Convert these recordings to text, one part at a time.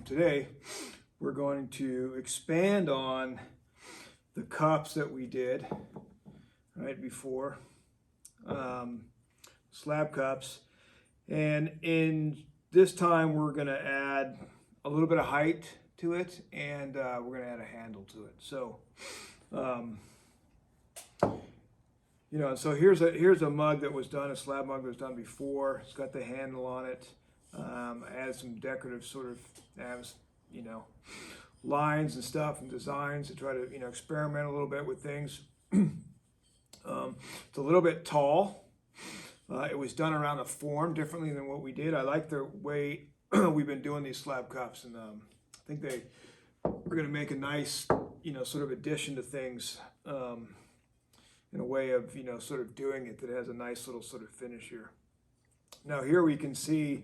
Today we're going to expand on the cups that we did right before, slab cups, and in this time we're going to add a little bit of height to it, and we're going to add a handle to it. So so here's a mug that was done, a slab mug that was done before. It's got the handle on it. Add some decorative sort of lines and stuff and designs to try to experiment a little bit with things. It's a little bit tall. It was done around a form differently than what we did. I like the way we've been doing these slab cups, and I think we're going to make a nice sort of addition to things in a way of sort of doing it that has a nice little sort of finish here. Now here we can see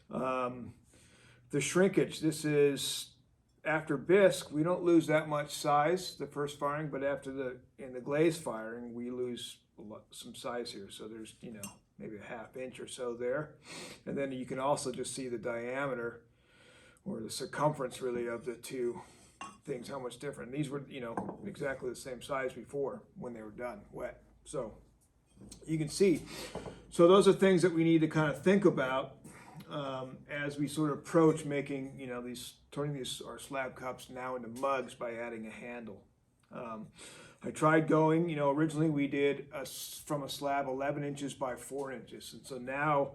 the shrinkage. This is after bisque. We don't lose that much size the first firing, but in the glaze firing we lose some size here. So there's maybe a ½ inch or so there, and then you can also just see the diameter or the circumference really of the two things, how much different. These were exactly the same size before when they were done wet. So you can see, so those are things that we need to kind of think about as we sort of approach making, turning our slab cups now into mugs by adding a handle. I tried going, originally we did from a slab 11 inches by 4 inches. And so now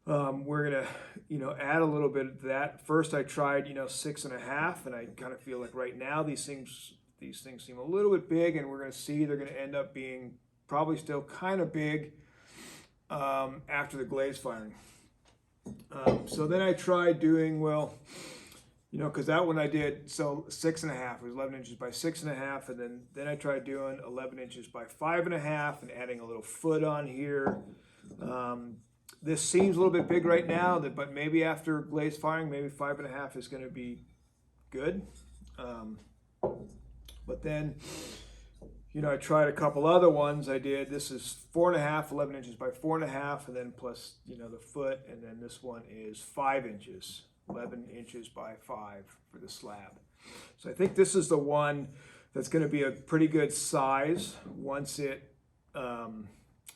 we're gonna, add a little bit of that. First I tried, 6.5, and I kind of feel like right now these things seem a little bit big, and we're gonna see they're gonna end up being probably still kind of big after the glaze firing. So then I tried doing, because that one I did, so 6.5, it was 11 inches by 6.5, and then I tried doing 11 inches by 5.5 and adding a little foot on here. This seems a little bit big right now, but maybe after glaze firing, maybe 5.5 is going to be good. But then, I tried a couple other ones. This is 4.5, 11 inches by 4.5, and then plus, the foot, and then this one is 5 inches, 11 inches by 5 for the slab. So I think this is the one that's going to be a pretty good size once it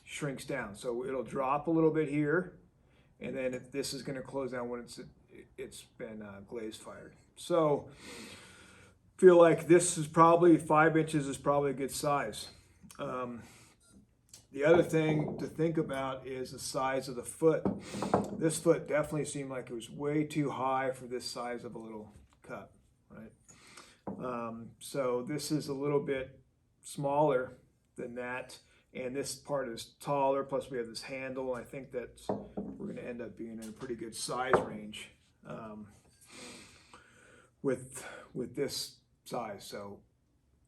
shrinks down. So it'll drop a little bit here, and then this is going to close down when it's been glaze fired. So feel like this is probably 5 inches is probably a good size. The other thing to think about is the size of the foot. This foot definitely seemed like it was way too high for this size of a little cup, right? So this is a little bit smaller than that, and this part is taller, plus we have this handle. I think that we're going to end up being in a pretty good size range with this size. So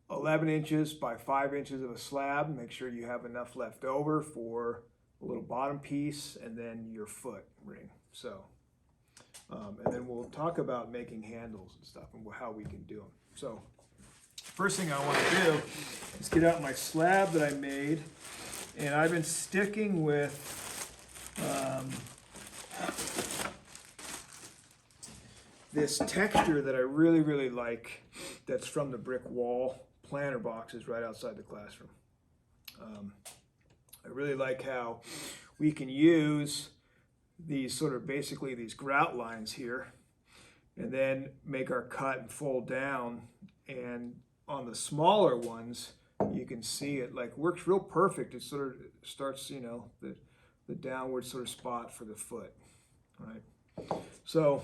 11 inches by 5 inches of a slab. Make sure you have enough left over for a little bottom piece and then your foot ring. So and then we'll talk about making handles and stuff and how we can do them. So first thing I want to do is get out my slab that I made, and I've been sticking with this texture that I really like, that's from the brick wall planter boxes right outside the classroom. I really like how we can use these sort of basically these grout lines here and then make our cut and fold down, and on the smaller ones you can see it like works real perfect. It sort of starts the downward sort of spot for the foot, right? So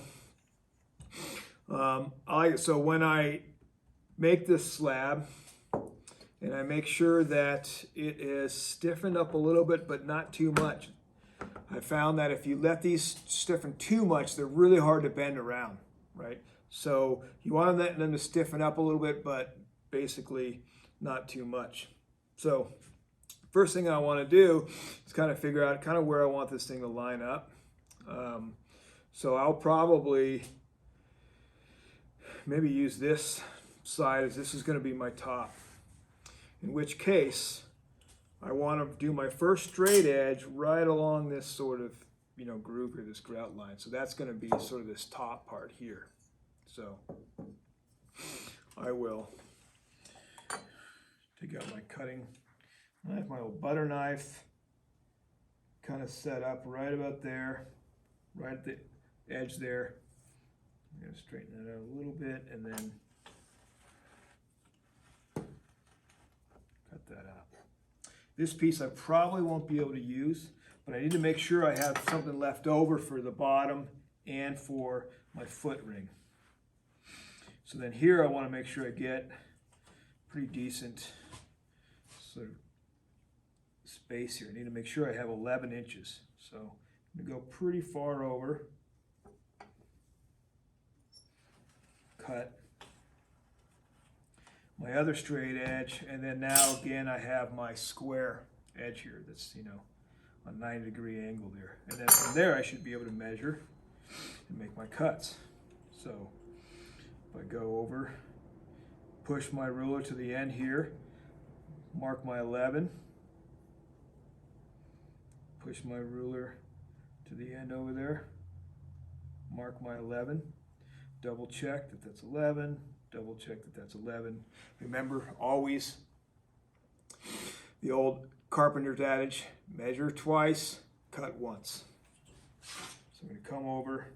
so when I make this slab, and I make sure that it is stiffened up a little bit, but not too much. I found that if you let these stiffen too much, they're really hard to bend around, right? So you want them to stiffen up a little bit, but basically not too much. So first thing I want to do is kind of figure out kind of where I want this thing to line up. So I'll probably maybe use this side as this is going to be my top, in which case I want to do my first straight edge right along this sort of groove here, this grout line. So that's going to be sort of this top part here. So I will take out my cutting knife, my old butter knife, kind of set up right about there, right at the edge there. I'm going to straighten that out a little bit and then cut that out. This piece I probably won't be able to use, but I need to make sure I have something left over for the bottom and for my foot ring. So then here I want to make sure I get pretty decent sort of space here. I need to make sure I have 11 inches. So I'm going to go pretty far over, cut my other straight edge, and then now again I have my square edge here that's, you know, a 90-degree angle there. And then from there I should be able to measure and make my cuts. So if I go over, push my ruler to the end here, mark my 11, push my ruler to the end over there, mark my 11, double check that that's 11, double check that that's 11. Remember, always the old carpenter's adage, measure twice, cut once. So I'm going to come over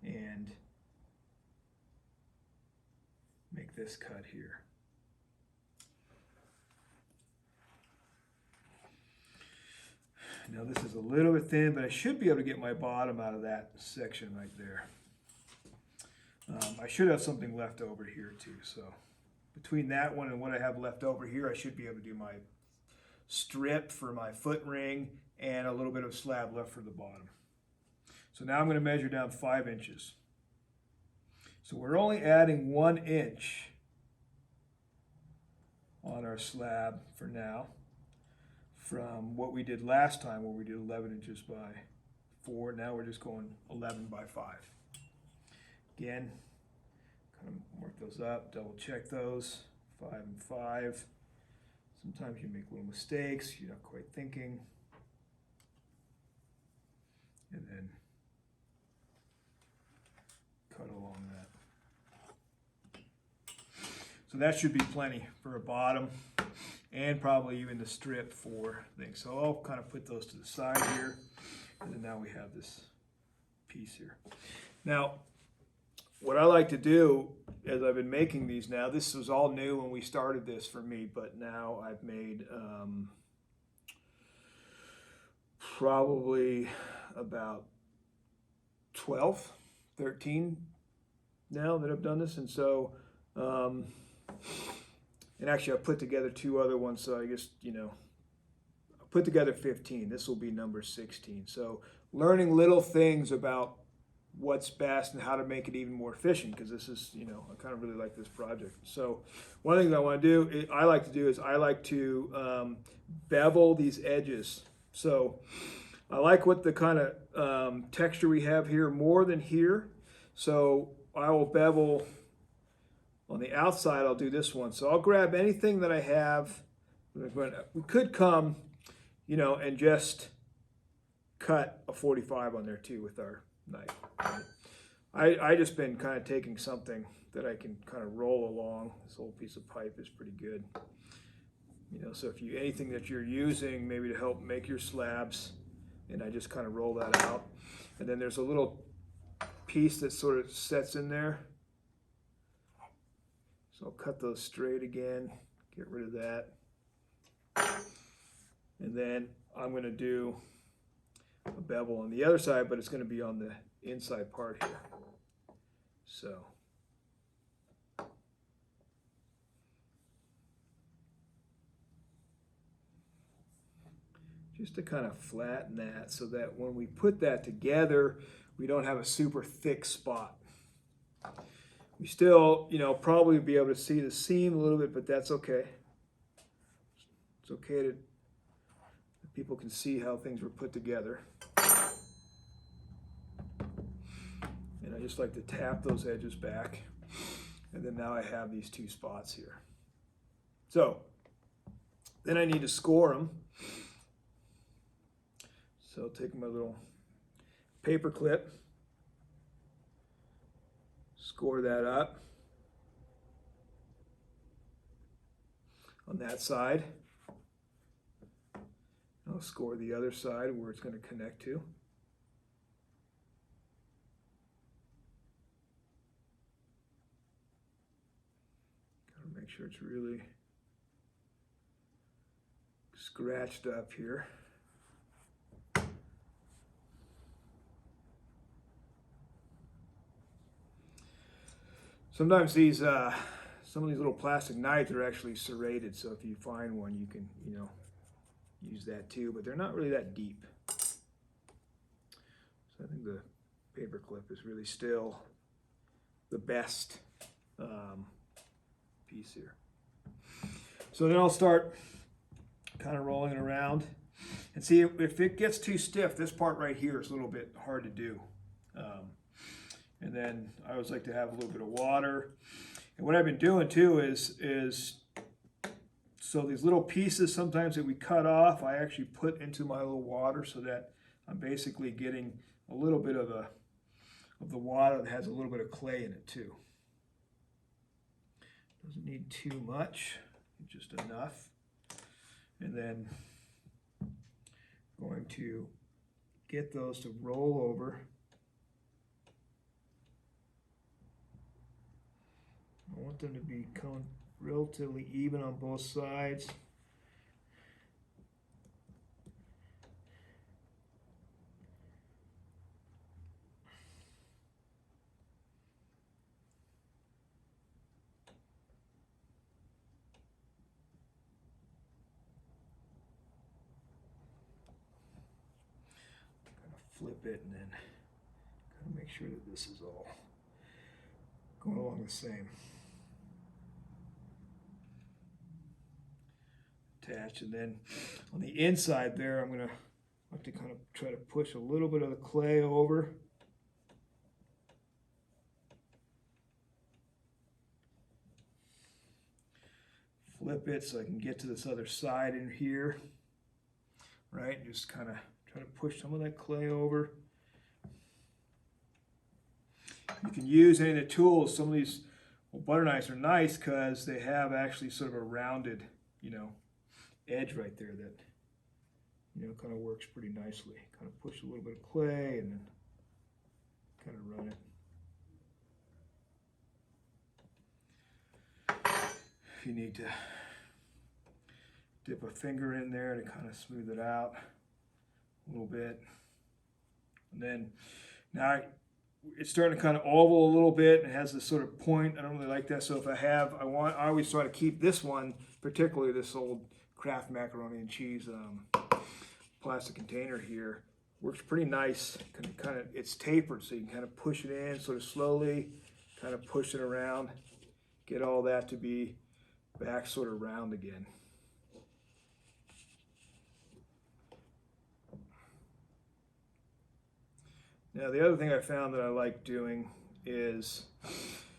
and make this cut here. Now this is a little bit thin, but I should be able to get my bottom out of that section right there. I should have something left over here too, so between that one and what I have left over here, I should be able to do my strip for my foot ring and a little bit of slab left for the bottom. So now I'm going to measure down 5 inches. So we're only adding 1 inch on our slab for now from what we did last time where we did 11 inches by 4. Now we're just going 11 by 5. Again, kind of work those up, double check those, 5 and 5. Sometimes you make little mistakes, you're not quite thinking. And then cut along that. So that should be plenty for a bottom and probably even the strip for things. So I'll kind of put those to the side here. And then now we have this piece here. Now, what I like to do as I've been making these now, this was all new when we started this for me, but now I've made probably about 12, 13 now that I've done this. And so, and actually I put together 2 other ones, so I guess, you know, I put together 15. This will be number 16. So learning little things about what's best and how to make it even more efficient, because this is, you know, I kind of really like this project. So one thing that I like to do is I like to bevel these edges. So I like what the kind of texture we have here more than here. So I will bevel on the outside. I'll do this one. So I'll grab anything that I have. We could come, you know, and just cut a 45 on there too with our knife. I just been kind of taking something that I can kind of roll along. This old piece of pipe is pretty good. You know, so if you anything that you're using maybe to help make your slabs, and I just kind of roll that out. And then there's a little piece that sort of sets in there. So I'll cut those straight again, get rid of that. And then I'm going to do a bevel on the other side, but it's going to be on the inside part here. So just to kind of flatten that so that when we put that together, we don't have a super thick spot. We still, you know, probably be able to see the seam a little bit, but that's okay. It's okay to people can see how things were put together. And I just like to tap those edges back. And then now I have these 2 spots here. So then I need to score them. So I'll take my little paper clip, Score that up on that side. I'll score the other side where it's going to connect to. Gotta make sure it's really scratched up here. Sometimes these some of these little plastic knives are actually serrated, so if you find one, you can, you know, use that too, but they're not really that deep. So I think the paper clip is really still the best piece here. So then I'll start kind of rolling it around, and see if it gets too stiff. This part right here is a little bit hard to do. And then I always like to have a little bit of water. And what I've been doing too is so these little pieces sometimes that we cut off, I actually put into my little water so that I'm basically getting a little bit of the water that has a little bit of clay in it too. Doesn't need too much, just enough. And then going to get those to roll over. I want them to be relatively even on both sides. Kind of flip it and then kind of make sure that this is all going along the same. Attached, and then on the inside there, I'm gonna have to kind of try to push a little bit of the clay over. Flip it so I can get to this other side in here. Right, just kind of try to push some of that clay over. You can use any of the tools. Some of these butter knives are nice because they have actually sort of a rounded, you know, edge right there that, you know, kind of works pretty nicely. Kind of push a little bit of clay and then kind of run it. If you need to dip a finger in there to kind of smooth it out a little bit. And then now it's starting to kind of oval a little bit and it has this sort of point. I don't really like that. So if I always try to keep this one, particularly this old Kraft macaroni and cheese plastic container here, works pretty nice. Kind of it's tapered, so you can kind of push it in sort of slowly, kind of push it around, get all that to be back sort of round again. Now the other thing I found that I like doing is,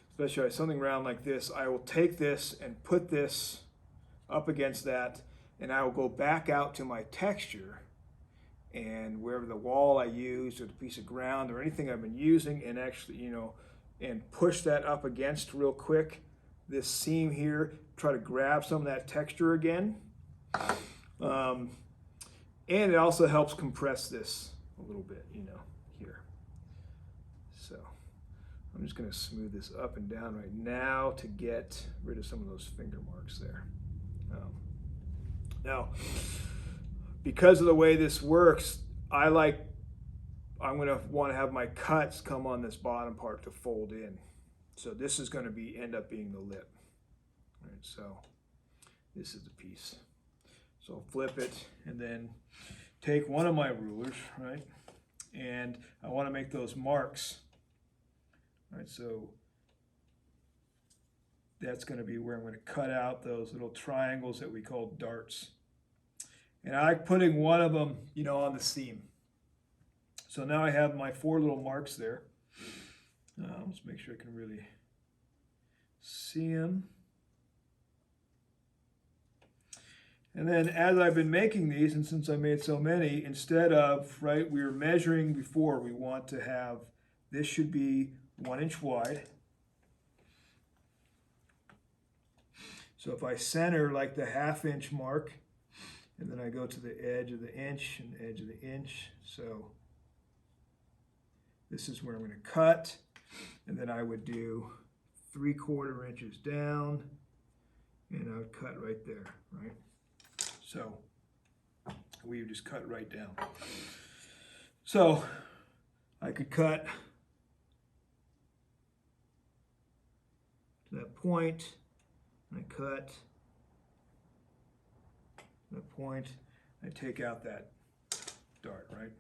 especially something round like this, I will take this and put this up against that, and I will go back out to my texture and wherever the wall I used or the piece of ground or anything I've been using, and actually, you know, and push that up against real quick this seam here, try to grab some of that texture again. And it also helps compress this a little bit, you know, here. So I'm just going to smooth this up and down right now to get rid of some of those finger marks there. Now, because of the way this works, I'm going to want to have my cuts come on this bottom part to fold in. So this is going to end up being the lip. All right, so this is the piece. So I'll flip it and then take one of my rulers, right? And I want to make those marks. All right, so that's going to be where I'm going to cut out those little triangles that we call darts. And I like putting one of them, you know, on the seam. So now I have my 4 little marks there. Let's make sure I can really see them. And then as I've been making these, and since I made so many, instead of, right, we were measuring before, we want to have, this should be 1 inch wide. So if I center like the 1/2 inch mark, and then I go to the edge of the inch and the edge of the inch, so this is where I'm going to cut, and then I would do 3/4 inches down, and I would cut right there, right? So we would just cut right down. So I could cut to that point, and I cut that point, I take out that dart, right?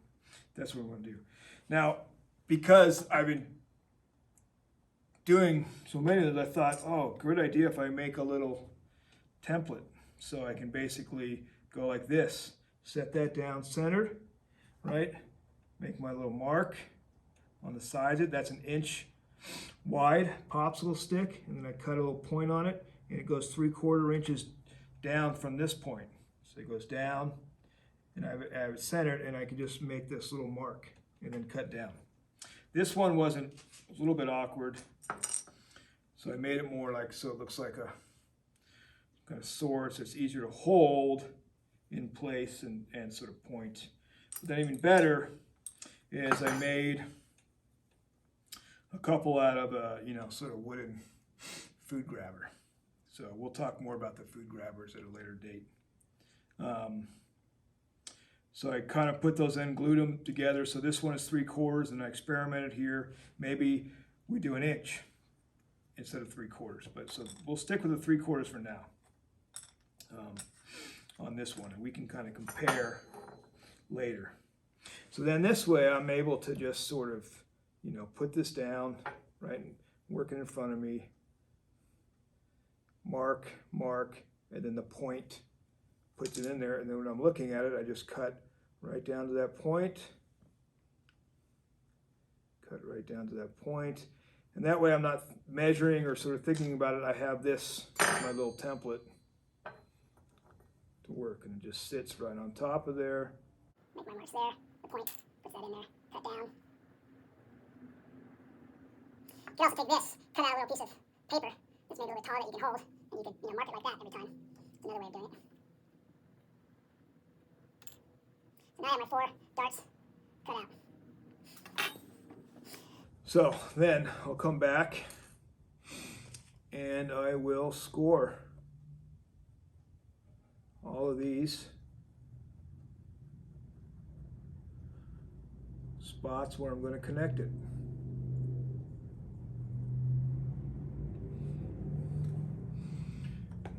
That's what I'm going to do. Now, because I've been doing so many of those, I thought, oh, good idea if I make a little template. So I can basically go like this, set that down centered, right? Make my little mark on the sides of it. That's 1 inch wide popsicle stick, and then I cut a little point on it, and it goes 3/4 inches down from this point. So it goes down, and I have it centered, and I can just make this little mark and then cut down. This one was a little bit awkward, so I made it more like, so it looks like a kind of sword, so it's easier to hold in place and sort of point. But then even better is I made a couple out of a, sort of wooden food grabber. So we'll talk more about the food grabbers at a later date. So I kind of put those in, glued them together. So this one is 3/4, and I experimented here. Maybe we do 1 inch instead of 3/4. But so we'll stick with the 3/4 for now on this one, and we can kind of compare later. So then this way I'm able to just sort of, put this down, right, and working in front of me, mark, and then the point puts it in there, and then when I'm looking at it, I just cut right down to that point, and that way I'm not measuring or sort of thinking about it. I have this, my little template to work, and it just sits right on top of there. Make my marks there, the point, puts that in there, cut down. You can also take this, cut out a little piece of paper that's maybe a little bit taller that you can hold, and you could mark it like that every time. It's another way of doing it. So now I have my 4 darts cut out. So then I'll come back and I will score all of these spots where I'm going to connect it.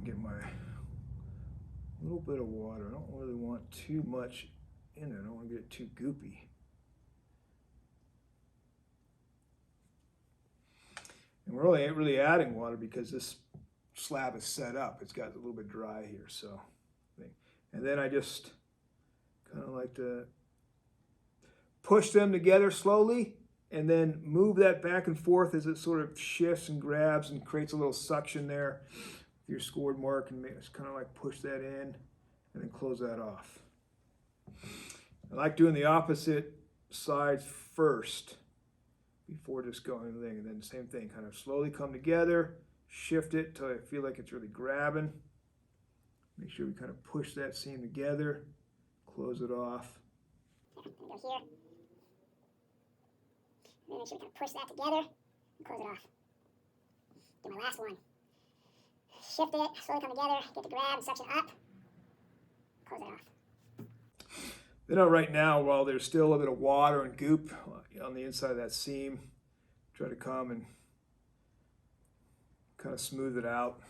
Get my little bit of water. I don't really want too much in it. I don't want to get it too goopy. And we're only really adding water because this slab is set up. It's got a little bit dry here, so. And then I just kind of like to push them together slowly and then move that back and forth as it sort of shifts and grabs and creates a little suction there with your scored mark, and just kind of like push that in and then close that off. I like doing the opposite sides first before just going to the thing, and then same thing, kind of slowly come together, shift it till I feel like it's really grabbing. Make sure we kind of push that seam together, close it off. Go here. And then make sure we kind of push that together and close it off. Do my last one. Shift it, slowly come together, get the grab and suction up, close it off. Right now, while there's still a little bit of water and goop on the inside of that seam, try to come and kind of smooth it out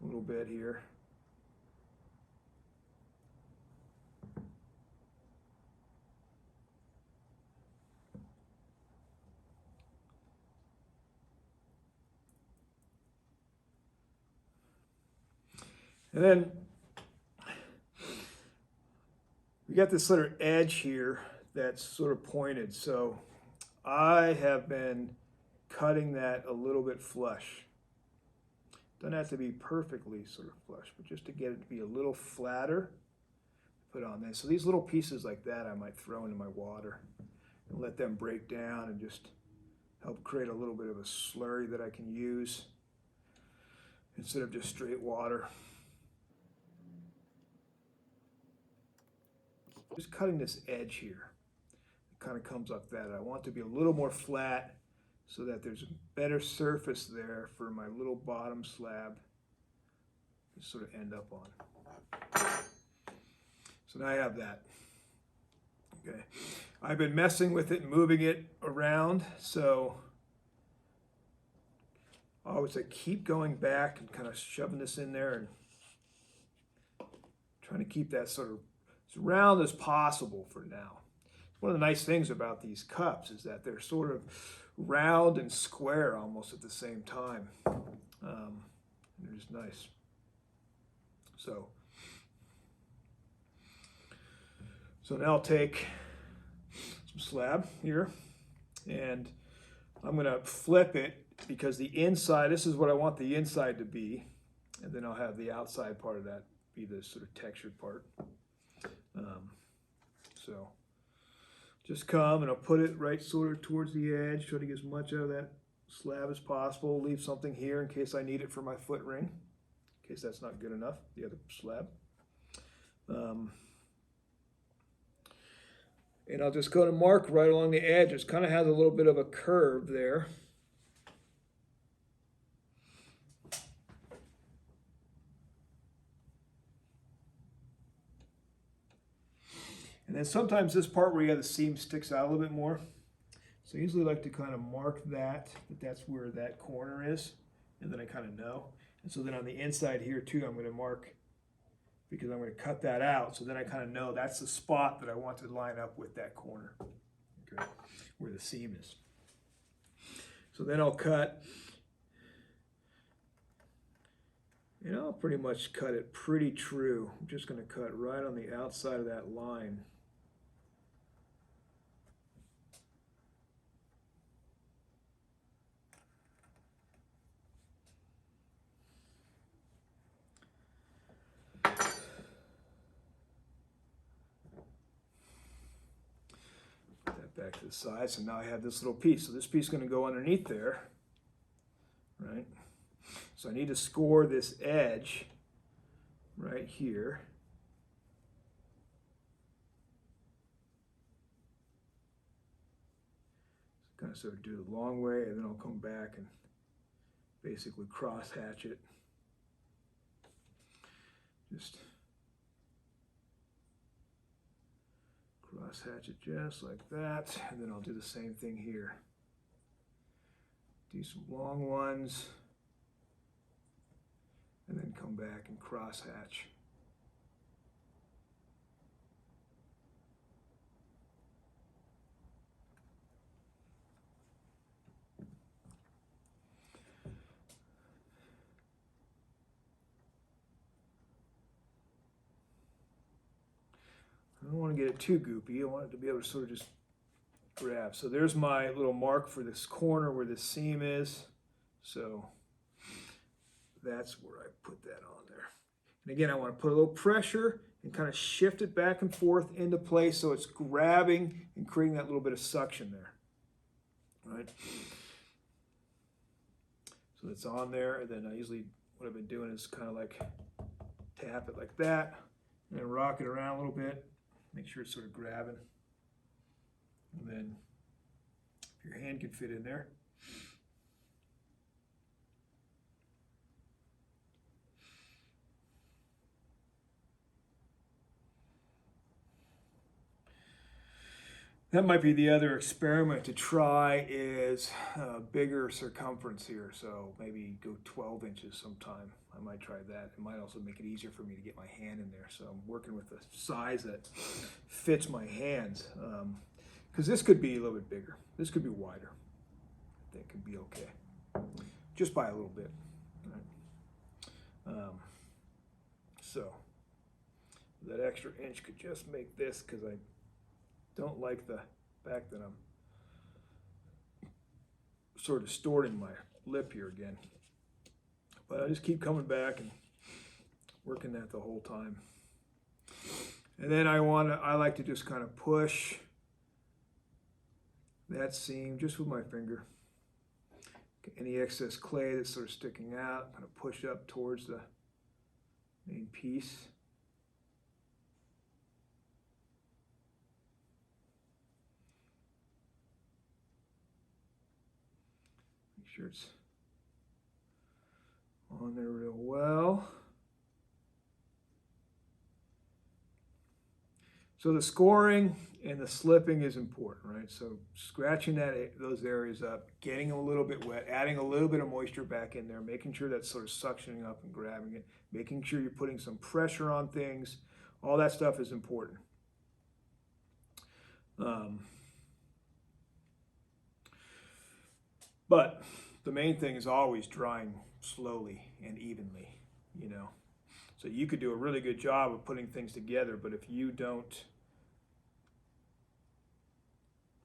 a little bit here. And then we got this sort of edge here that's sort of pointed. So I have been cutting that a little bit flush. Doesn't have to be perfectly sort of flush, but just to get it to be a little flatter, put on there. So these little pieces like that I might throw into my water and let them break down and just help create a little bit of a slurry that I can use. instead of just straight water. Just cutting this edge here. It kind of comes up that. I want it to be a little more flat so that there's a better surface there for my little bottom slab to sort of end up on. So now I have that. Okay, I've been messing with it and moving it around, so I always say keep going back and kind of shoving this in there and trying to keep that sort of as round as possible for now. One of the nice things about these cups is that they're sort of round and square almost at the same time. They're just nice. So now I'll take some slab here and I'm going to flip it because the inside, this is what I want the inside to be, and then I'll have the outside part of that be the sort of textured part. So just come and I'll put it right sort of towards the edge, try to get as much out of that slab as possible, leave something here in case I need it for my foot ring, in case that's not good enough, the other slab. And I'll just go to mark right along the edge. It kind of has a little bit of a curve there. And then sometimes this part where you have the seam sticks out a little bit more. So I usually like to kind of mark that that's where that corner is. And then I kind of know. And so then on the inside here too, I'm going to mark because I'm going to cut that out. So then I kind of know that's the spot that I want to line up with that corner, okay, where the seam is. So then I'll cut, and I'll pretty much cut it pretty true. I'm just going to cut right on the outside of that line. Back to the side, so now I have this little piece. So this piece is going to go underneath there, right? So I need to score this edge right here. So kind of sort of do the long way, and then I'll come back and basically cross hatch it. Just cross hatch it just like that, and then I'll do the same thing here. Do some long ones, and then come back and cross hatch. I don't want to get it too goopy. I want it to be able to sort of just grab. So there's my little mark for this corner where the seam is. So that's where I put that on there. And again, I want to put a little pressure and kind of shift it back and forth into place so it's grabbing and creating that little bit of suction there. All right. So it's on there, and then I usually, what I've been doing is kind of like tap it like that, and then rock it around a little bit. Make sure it's sort of grabbing. And then if your hand can fit in there. That might be the other experiment to try is a bigger circumference here. So maybe go 12 inches sometime. I might try that. It might also make it easier for me to get my hand in there. So I'm working with a size that fits my hands. Because this could be a little bit bigger. This could be wider. I think it could be okay. Just by a little bit. Right? So that extra inch could just make this, because I don't like the fact that I'm sort of distorting my lip here again. But I just keep coming back and working that the whole time. And then I like to just kind of push that seam just with my finger. Any excess clay that's sort of sticking out, kind of push up towards the main piece. Make sure it's on there real well. So the scoring and the slipping is important, right? So scratching those areas up, getting them a little bit wet, adding a little bit of moisture back in there, making sure that's sort of suctioning up and grabbing it, making sure you're putting some pressure on things. All that stuff is important. But the main thing is always drying slowly and evenly, you know. So you could do a really good job of putting things together, but if you don't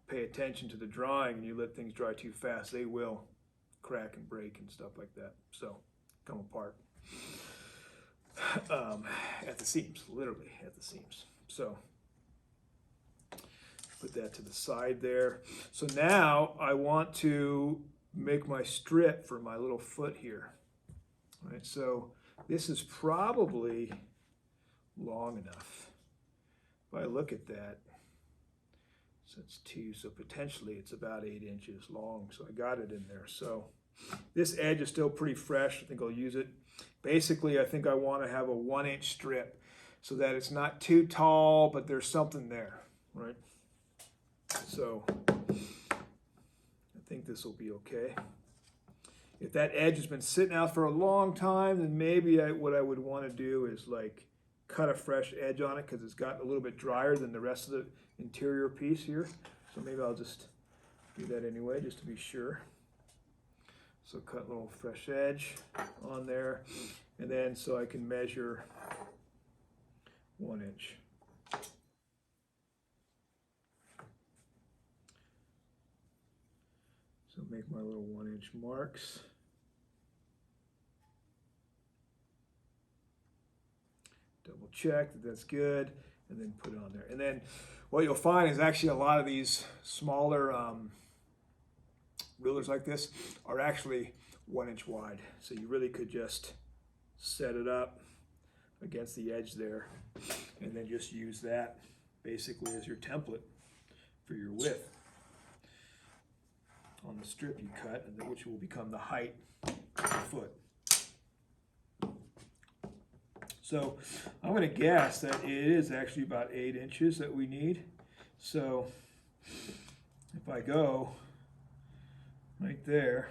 pay attention to the drying and you let things dry too fast, they will crack and break and stuff like that. So come apart at the seams, literally at the seams. So put that to the side there. So now I want to make my strip for my little foot here. All right, so this is probably long enough. If I look at that, so it's 2, so potentially it's about 8 inches long. So I got it in there. So this edge is still pretty fresh. I think I'll use it. Basically, I think I want to have a 1-inch strip so that it's not too tall, but there's something there, right? So I think this will be okay. If that edge has been sitting out for a long time, then maybe what I would want to do is like cut a fresh edge on it because it's got a little bit drier than the rest of the interior piece here. So maybe I'll just do that anyway, just to be sure. So cut a little fresh edge on there, and then so I can measure 1 inch. So make my little 1-inch marks. Double check that that's good, and then put it on there. And then what you'll find is actually a lot of these smaller rulers like this are actually 1 inch wide. So you really could just set it up against the edge there and then just use that basically as your template for your width on the strip you cut, and then which will become the height of the foot. So I'm going to guess that it is actually about 8 inches that we need. So if I go right there,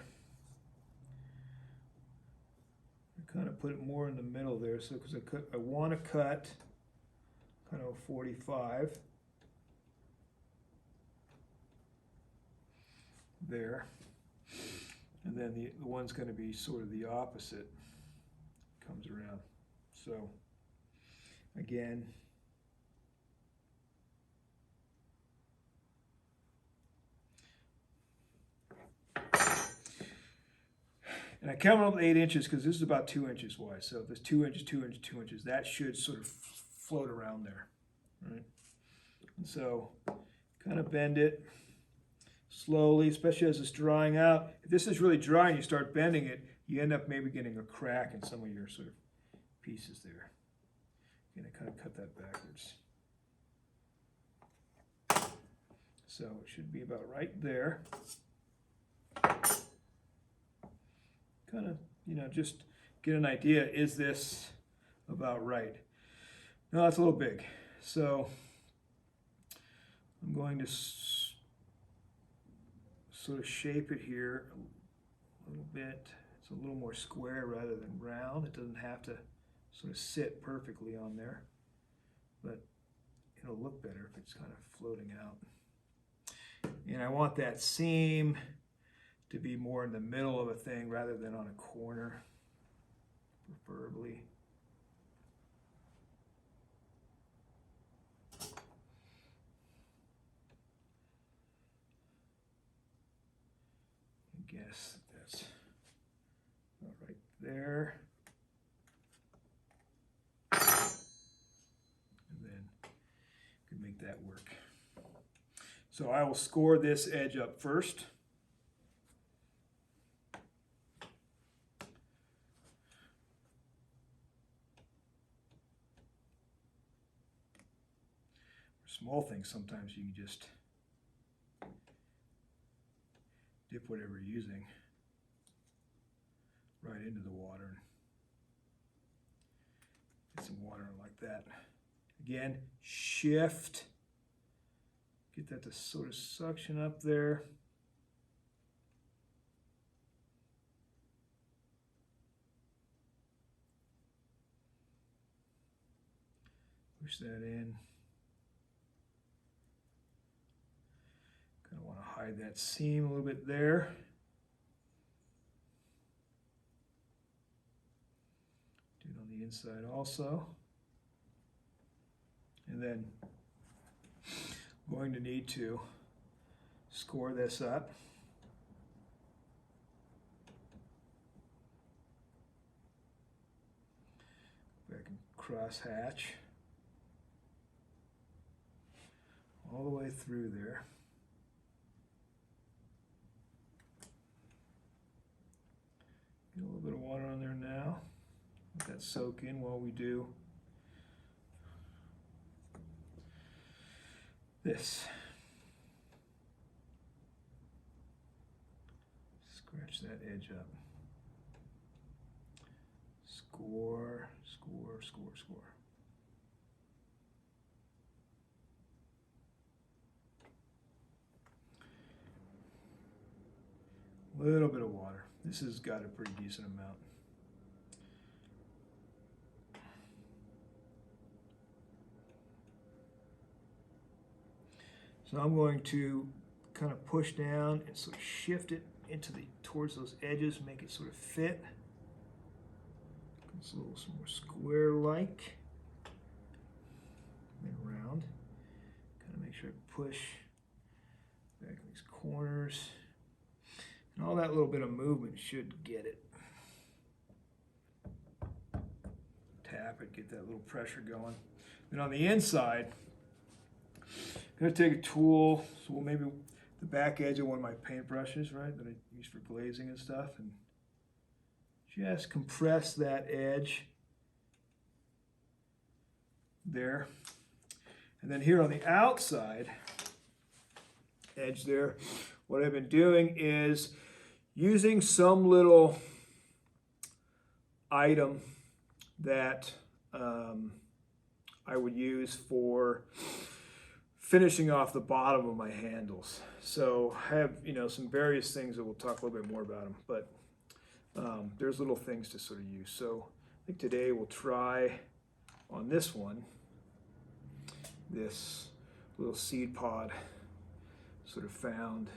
I kind of put it more in the middle there. So because I want to cut kind of 45 there, and then the one's going to be sort of the opposite, comes around. So again, and I come up with 8 inches because this is about 2 inches wide. So if it's 2 inches, 2 inches, 2 inches, that should sort of float around there, right? And so kind of bend it slowly, especially as it's drying out. If this is really dry and you start bending it, you end up maybe getting a crack in some of your sort of pieces there. And I kind of cut that backwards. So it should be about right there. Kind of, you know, just get an idea, is this about right? No, that's a little big. So I'm going to sort of shape it here a little bit. It's a little more square rather than round. It doesn't have to sort of sit perfectly on there, but it'll look better if it's kind of floating out. And I want that seam to be more in the middle of a thing rather than on a corner, preferably. I guess that's about right there. And then you can make that work. So I will score this edge up first. small things, sometimes you can just dip whatever you're using right into the water and get some water like that. Again, shift, get that to sort of suction up there. Push that in. Kind of want to hide that seam a little bit there. Do it on the inside also. And then I'm going to need to score this up. Back and cross hatch all the way through there. Get a little bit of water on there now. Let that soak in while we do this. Scratch that edge up. Score, score, score, score. Little bit of water. This has got a pretty decent amount. So I'm going to kind of push down and sort of shift it into towards those edges, make it sort of fit. It's a little more square-like. And around. Kind of make sure I push back in these corners. And all that little bit of movement should get it. Tap it, get that little pressure going. Then on the inside, I'm going to take a tool, so maybe the back edge of one of my paintbrushes, right, that I use for glazing and stuff, and just compress that edge there. And then here on the outside edge there, what I've been doing is using some little item that I would use for finishing off the bottom of my handles. So I have, some various things that we'll talk a little bit more about them, but there's little things to sort of use. So I think today we'll try on this one, this little seed pod sort of found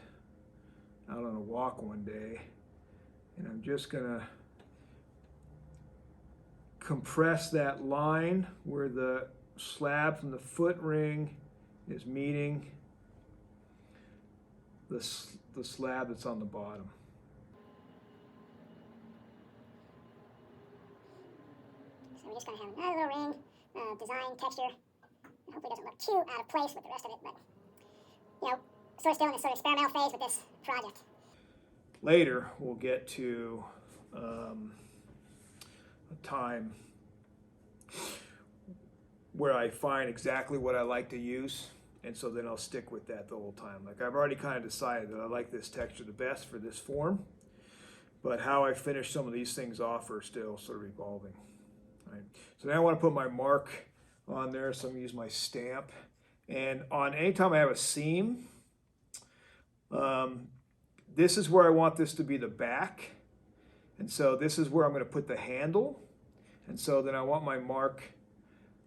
out on a walk one day, and I'm just gonna compress that line where the slab from the foot ring is meeting the slab that's on the bottom. So we're just going to have another little ring, design, texture. Hopefully it doesn't look too out of place with the rest of it, but, sort of still in this sort of experimental phase with this project. Later, we'll get to a time where I find exactly what I like to use, and so then I'll stick with that the whole time. Like, I've already kind of decided that I like this texture the best for this form, but how I finish some of these things off are still sort of evolving. Right? So now I want to put my mark on there, so I'm going to use my stamp. And on any time I have a seam, this is where I want this to be the back. And so this is where I'm going to put the handle. And so then I want my mark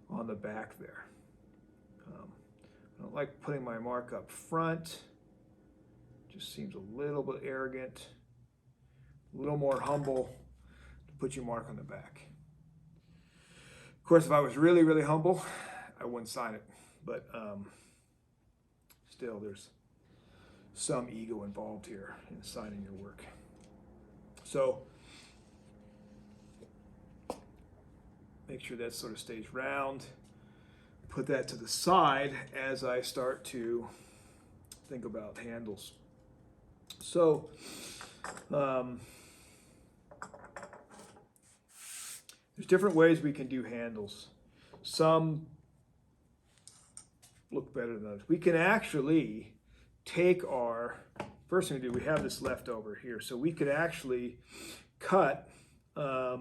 on the back there. I don't like putting my mark up front. Just seems a little bit arrogant, a little more humble to put your mark on the back. Of course, if I was really, really humble, I wouldn't sign it. But still, there's some ego involved here in signing your work. So make sure that sort of stays round. Put that to the side as I start to think about handles. So there's different ways we can do handles. Some look better than others. We can actually take our, first thing we do, we have this left over here. So we could actually cut a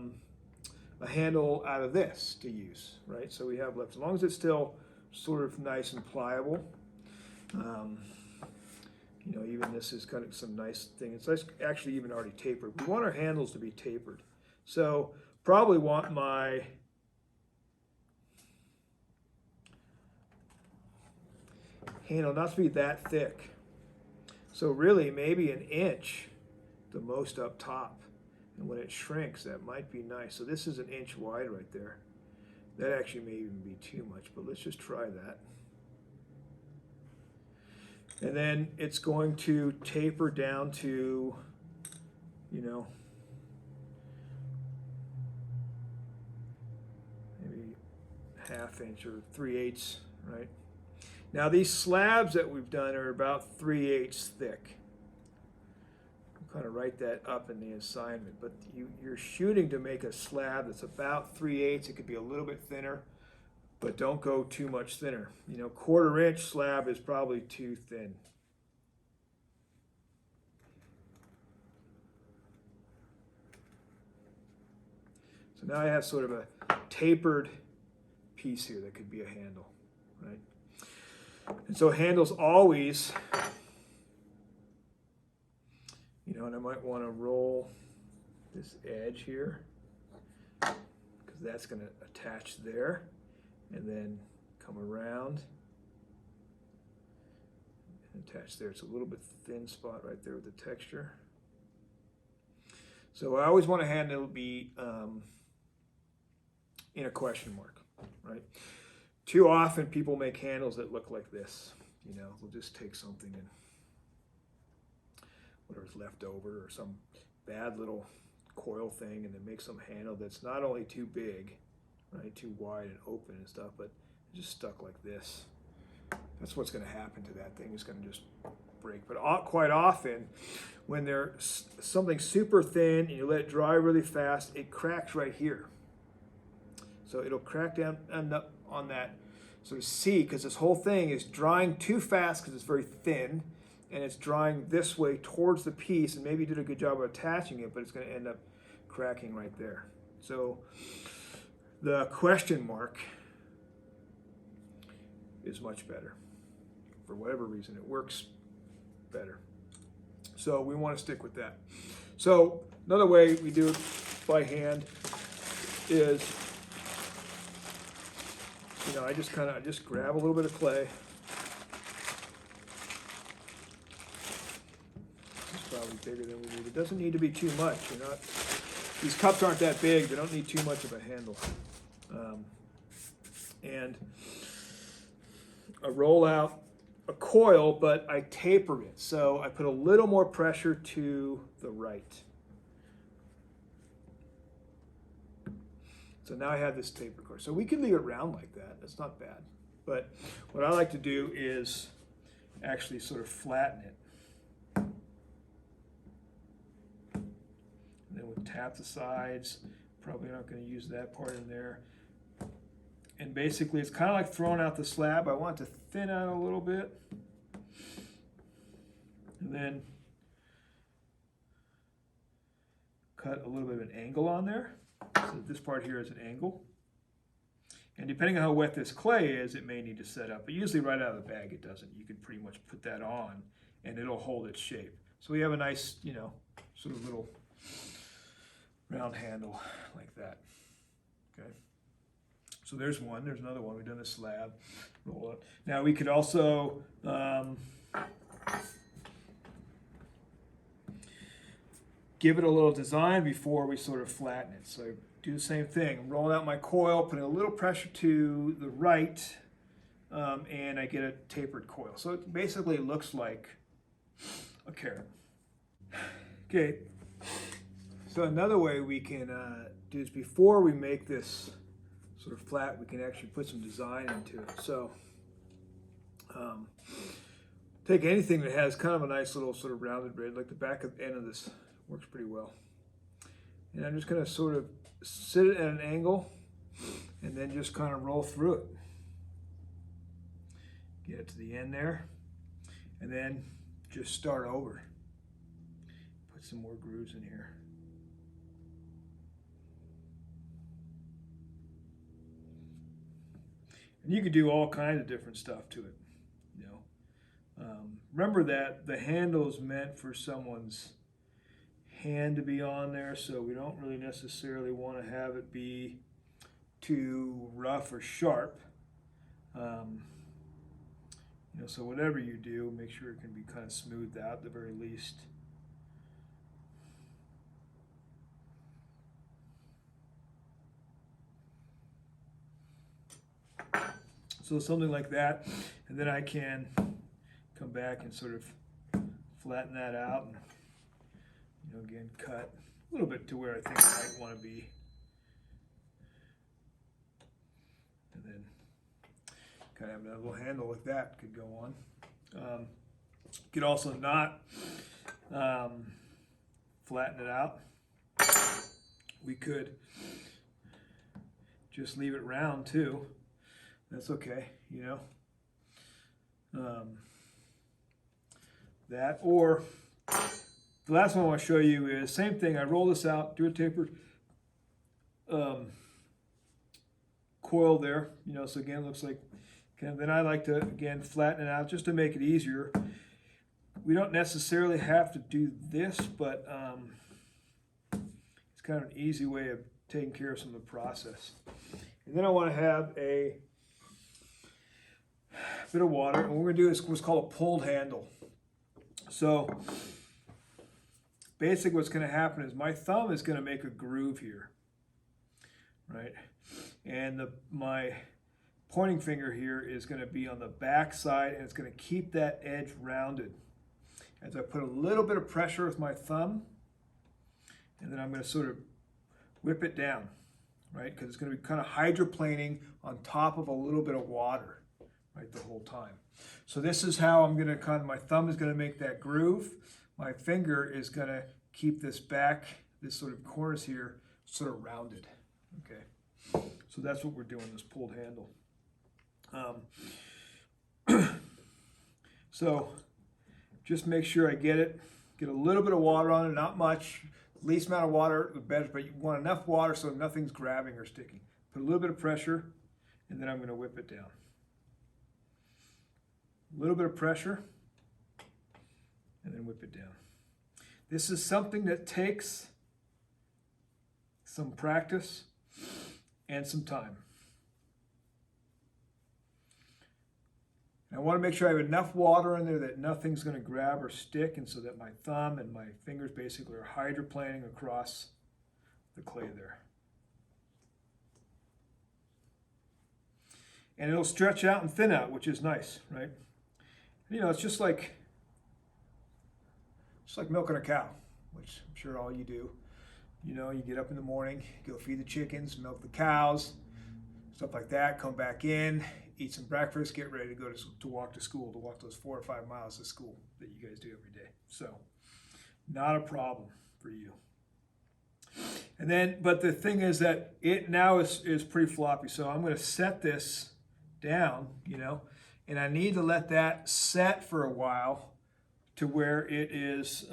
handle out of this to use, right? So we have left, as long as it's still sort of nice and pliable. You know, even this is kind of some nice thing. It's actually even already tapered. We want our handles to be tapered. So probably want my handle not to be that thick. So really maybe an inch the most up top. And when it shrinks, that might be nice. So this is an inch wide right there. That actually may even be too much, but let's just try that. And then it's going to taper down to, you know, maybe 1/2 inch or 3/8, right? Now these slabs that we've done are about 3/8 thick. I'll kind of write that up in the assignment, but you're shooting to make a slab that's about 3/8. It could be a little bit thinner, but don't go too much thinner. You know, 1/4 inch slab is probably too thin. So now I have sort of a tapered piece here that could be a handle, right? And so handles always, you know, and I might want to roll this edge here because that's going to attach there and then come around and attach there. It's a little bit thin spot right there with the texture. So I always want a handle to be in a question mark, right? Too often people make handles that look like this. You know, they'll just take something and whatever's left over or some bad little coil thing and then make some handle that's not only too big, right, too wide and open and stuff, but just stuck like this. That's what's going to happen to that thing. It's going to just break. But quite often, when there's something super thin and you let it dry really fast, it cracks right here. So it'll crack down on that sort of C, because this whole thing is drying too fast because it's very thin, and it's drying this way towards the piece, and maybe you did a good job of attaching it, but it's going to end up cracking right there. So the question mark is much better. For whatever reason, it works better. So we want to stick with that. So another way we do it by hand is, you know, I just grab a little bit of clay. It's probably bigger than we need. It doesn't need to be too much. These cups aren't that big. They don't need too much of a handle. And I roll out a coil, but I taper it. So I put a little more pressure to the right. So now I have this taper coil. So we can leave it round like that. That's not bad. But what I like to do is actually sort of flatten it. And then we'll tap the sides. Probably not going to use that part in there. And basically it's kind of like throwing out the slab. I want it to thin out a little bit. And then cut a little bit of an angle on there. So this part here is an angle. And depending on how wet this clay is, it may need to set up. But usually right out of the bag it doesn't. You can pretty much put that on and it'll hold its shape. So we have a nice, you know, sort of little round handle like that. Okay. So there's one. There's another one. We've done a slab. Roll it. Now we could also give it a little design before we sort of flatten it. So I do the same thing. I'm rolling out my coil, putting a little pressure to the right, and I get a tapered coil. So it basically looks like a carrot. Okay. So another way we can do is before we make this sort of flat, we can actually put some design into it. So take anything that has kind of a nice little sort of rounded blade, like the back of the end of this works pretty well. And I'm just going to sort of sit it at an angle and then just kind of roll through it. get it to the end there, and then just start over. Put some more grooves in here. And you could do all kinds of different stuff to it, you know. Remember that the handle is meant for someone's hand to be on there, so we don't really necessarily want to have it be too rough or sharp. You know, so whatever you do, make sure it can be kind of smoothed out at the very least. So something like that, and then I can come back and sort of flatten that out, and, you know, again, cut a little bit to where I think I might want to be. And then kind of have a little handle like that could go on. You could also not flatten it out. We could just leave it round too. That's okay, you know. That, or the last one I want to show you is same thing. I roll this out, do a tapered coil there, you know. So again, it looks like. Okay, then I like to again flatten it out just to make it easier. We don't necessarily have to do this, but it's kind of an easy way of taking care of some of the process. And then I want to have a bit of water, and what we're going to do is what's called a pulled handle. So basically what's going to happen is my thumb is going to make a groove here, right? And my pointing finger here is going to be on the back side, and it's going to keep that edge rounded. As I put a little bit of pressure with my thumb, and then I'm going to sort of whip it down, right? Because it's going to be kind of hydroplaning on top of a little bit of water, right, the whole time. So this is how I'm going to kind of, my thumb is going to make that groove. My finger is going to keep this back, this sort of corners here, sort of rounded, okay? So that's what we're doing, this pulled handle. So just make sure I get a little bit of water on it, not much. Least amount of water, the better, but you want enough water so nothing's grabbing or sticking. Put a little bit of pressure, and then I'm going to whip it down. A little bit of pressure, and then whip it down. This is something that takes some practice and some time. And I want to make sure I have enough water in there that nothing's going to grab or stick, and so that my thumb and my fingers basically are hydroplaning across the clay there. And it'll stretch out and thin out, which is nice, right? You know, it's just like milking a cow, which I'm sure all you do. You know, you get up in the morning, go feed the chickens, milk the cows, stuff like that, come back in, eat some breakfast, get ready to go to walk to school, to walk those 4 or 5 miles to school that you guys do every day. So, not a problem for you. And then, but the thing is that it now is pretty floppy. So I'm going to set this down, you know, and I need to let that set for a while to where it is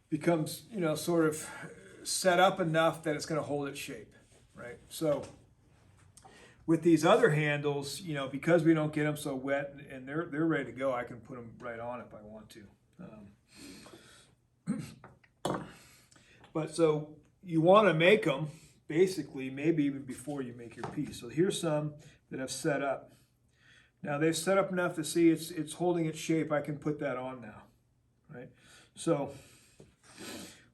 becomes, you know, sort of set up enough that it's going to hold its shape, right? So with these other handles, you know, because we don't get them so wet and they're ready to go, I can put them right on if I want to. But so you want to make them basically maybe even before you make your piece. So here's some that I've set up. Now they've set up enough to see it's holding its shape. I can put that on now, right? So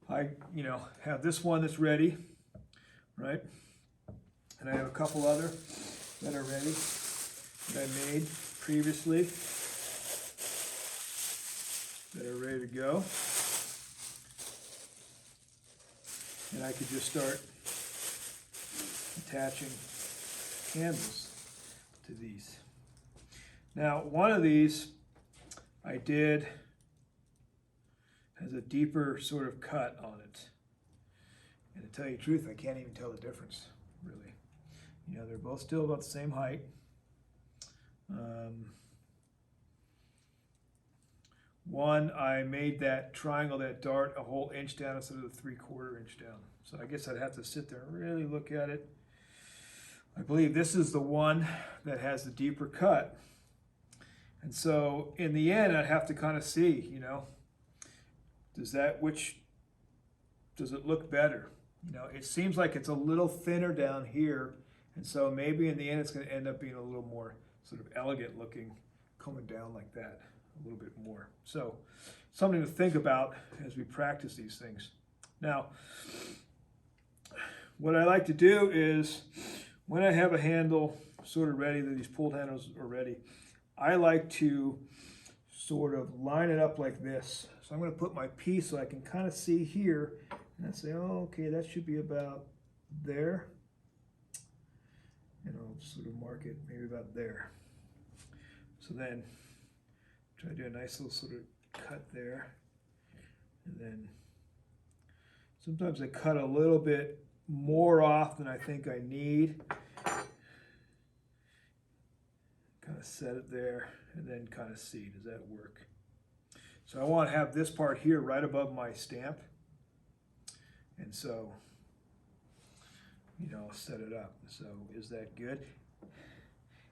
I, you know, have this one that's ready, right? And I have a couple other that are ready that I made previously that are ready to go. And I could just start attaching handles to these. Now, one of these I did has a deeper sort of cut on it. And to tell you the truth, I can't even tell the difference, really. You know, they're both still about the same height. One, I made that triangle, that dart, a whole inch down instead of the 3/4 inch down. So I guess I'd have to sit there and really look at it. I believe this is the one that has the deeper cut. And so in the end, I'd have to kind of see, you know, does it look better? You know, it seems like it's a little thinner down here. And so maybe in the end, it's going to end up being a little more sort of elegant looking, coming down like that a little bit more. So something to think about as we practice these things. Now, what I like to do is when I have a handle sort of ready, that these pulled handles are ready, I like to sort of line it up like this. So I'm going to put my piece so I can kind of see here, and I say, oh, okay, that should be about there. And I'll sort of mark it maybe about there. So then try to do a nice little sort of cut there. And then sometimes I cut a little bit more off than I think I need. Kind of set it there and then kind of see, does that work? So I want to have this part here right above my stamp. And so, you know, I'll set it up. So is that good?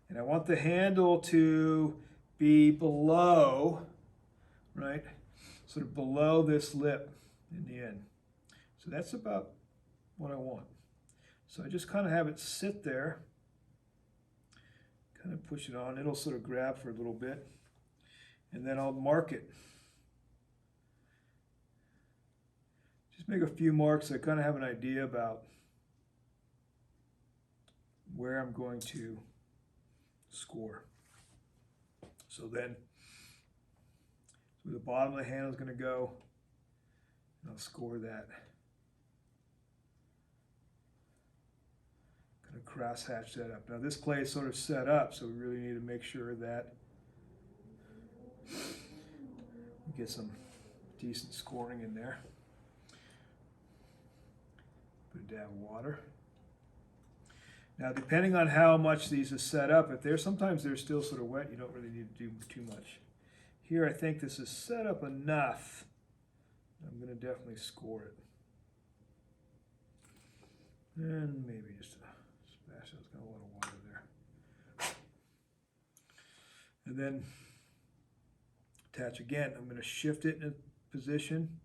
And I want the handle to be below, right? Sort of below this lip in the end. So that's about what I want. So I just kind of have it sit there, kind of push it on. It'll sort of grab for a little bit, and then I'll mark it. Just make a few marks so I kind of have an idea about where I'm going to score. So then, where the bottom of the handle is going to go, and I'll score that. Kind of cross hatch that up. Now this clay is sort of set up, so we really need to make sure that we get some decent scoring in there. Put a dab of water. Now, depending on how much these are set up, sometimes they're still sort of wet, you don't really need to do too much. Here, I think this is set up enough. I'm going to definitely score it. And maybe just a splash. That's got a lot of water there. And then attach again. I'm going to shift it in position,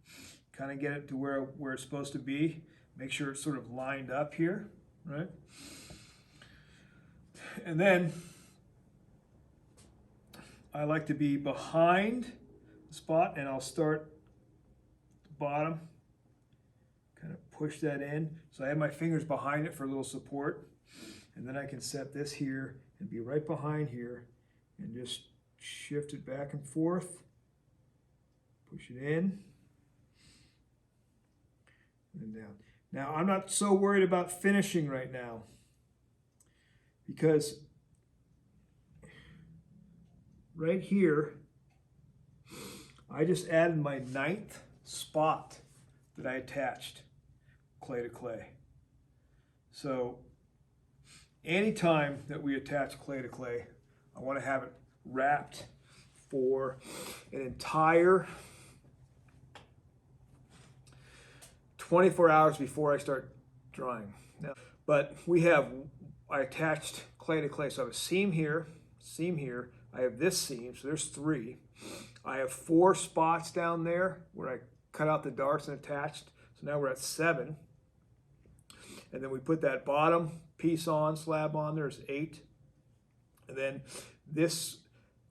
kind of get it to where it's supposed to be. Make sure it's sort of lined up here, right? And then I like to be behind the spot, and I'll start the bottom, kind of push that in. So I have my fingers behind it for a little support, and then I can set this here and be right behind here and just shift it back and forth, push it in, and down. Now, I'm not so worried about finishing right now, because right here, I just added my 9th spot that I attached clay to clay. So anytime that we attach clay to clay, I want to have it wrapped for an entire 24 hours before I start drying. Now, but I attached clay to clay. So I have a seam here, I have this seam, so there's 3. I have 4 spots down there where I cut out the darts and attached. So now we're at 7. And then we put that bottom piece on, slab on, there's 8. And then this,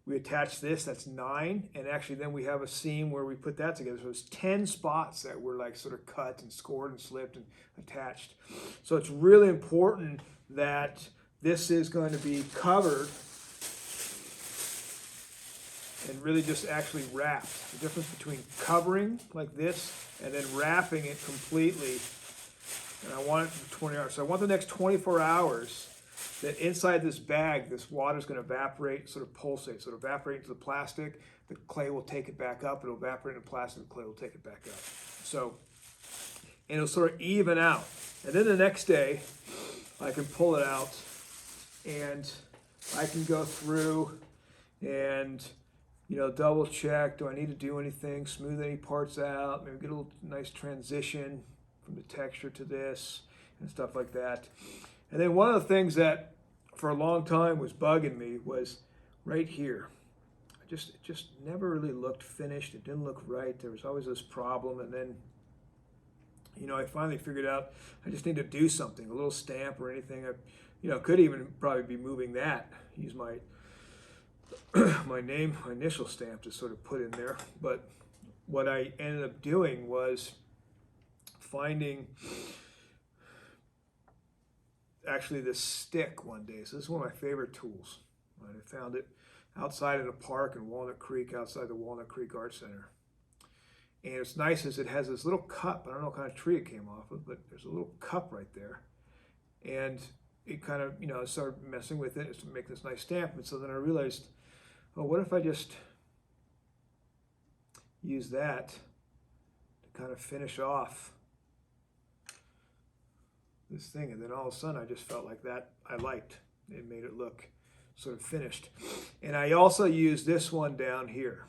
we attach this, that's 9. And actually then we have a seam where we put that together. So it's 10 spots that were like sort of cut and scored and slipped and attached. So it's really important that this is going to be covered and really just actually wrapped. The difference between covering like this and then wrapping it completely. And I want it for 20 hours. So I want the next 24 hours that inside this bag, this water is going to evaporate, sort of pulsate. So it'll evaporate into the plastic. The clay will take it back up. It'll evaporate into plastic. The clay will take it back up. So, and it'll sort of even out. And then the next day, I can pull it out and I can go through and, you know, double check, do I need to do anything, smooth any parts out, maybe get a little nice transition from the texture to this and stuff like that. And then one of the things that for a long time was bugging me was right here. It just never really looked finished. It didn't look right. There was always this problem. And then, you know, I finally figured out I just need to do something, a little stamp or anything. I, you know, could even probably be moving that, use my my name, my initial stamp to sort of put in there. But what I ended up doing was finding actually this stick one day. So this is one of my favorite tools. Right? I found it outside in a park in Walnut Creek, outside the Walnut Creek Art Center. And it's nice is it has this little cup. I don't know what kind of tree it came off of, but there's a little cup right there. And it kind of, you know, I started messing with it to make this nice stamp. And so then I realized, oh, what if I just use that to kind of finish off this thing? And then all of a sudden I just felt like that I liked. It made it look sort of finished. And I also used this one down here.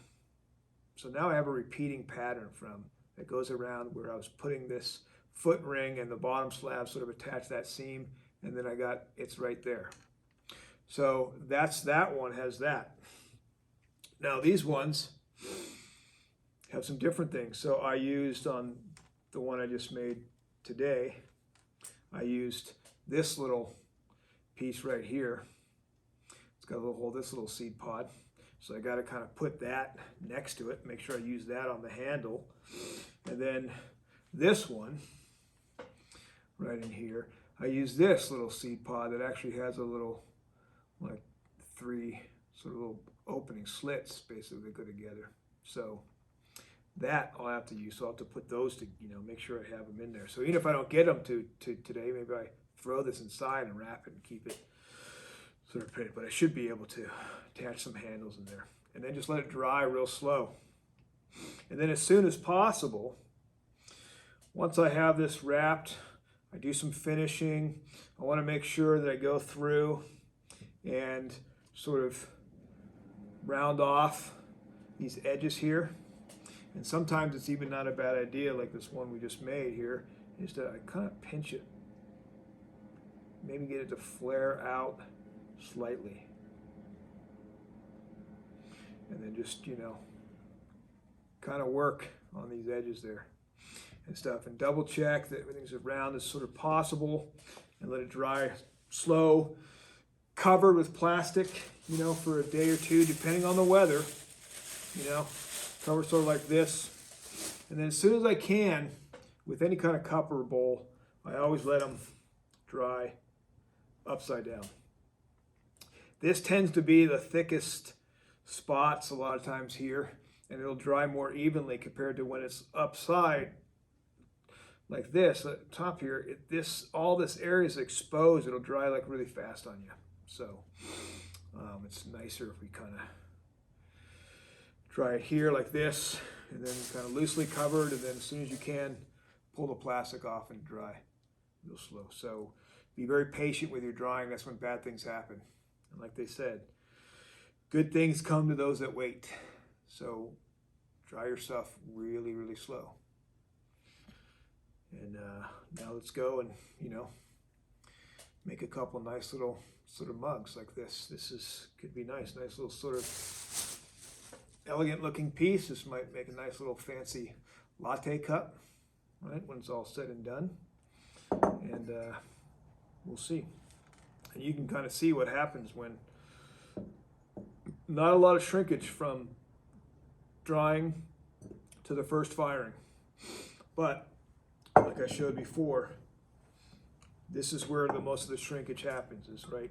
So now I have a repeating pattern from that goes around where I was putting this foot ring and the bottom slab sort of attached that seam, and then I got it's right there. So that's that one has that. Now these ones have some different things. So I used on the one I just made today, I used this little piece right here. It's got a little hole, this little seed pod. So I got to kind of put that next to it, make sure I use that on the handle. And then this one, right in here, I use this little seed pod that actually has a little, like 3 sort of little opening slits basically that go together. So that I'll have to use. So I'll have to put those to, you know, make sure I have them in there. So even if I don't get them to today, maybe I throw this inside and wrap it and keep it sort of pretty, but I should be able to attach some handles in there. And then just let it dry real slow. And then as soon as possible, once I have this wrapped, I do some finishing. I want to make sure that I go through and sort of round off these edges here. And sometimes it's even not a bad idea, like this one we just made here, is that I kind of pinch it. Maybe get it to flare out slightly. And then just, you know, kind of work on these edges there and stuff. And double check that everything's as round as sort of possible and let it dry slow. Covered with plastic, you know, for a day or two, depending on the weather, you know. Cover sort of like this. And then as soon as I can, with any kind of cup or bowl, I always let them dry upside down. This tends to be the thickest spots a lot of times here, and it'll dry more evenly compared to when it's upside like this. At the top here, all this area is exposed. It'll dry like really fast on you. So it's nicer if we kind of dry it here like this, and then kind of loosely covered, and then as soon as you can, pull the plastic off and dry real slow. So be very patient with your drying. That's when bad things happen. And like they said, good things come to those that wait. So dry your stuff really, really slow. And now let's go and, you know, make a couple nice little sort of mugs like this. This could be nice little sort of elegant looking piece. This might make a nice little fancy latte cup, right, when it's all said and done. And we'll see. And you can kind of see what happens when not a lot of shrinkage from drying to the first firing. But like I showed before, this is where the most of the shrinkage happens, is right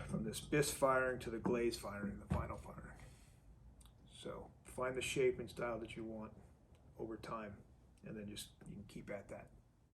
from this bisque firing to the glaze firing, the final firing. So find the shape and style that you want over time, and then just you can keep at that.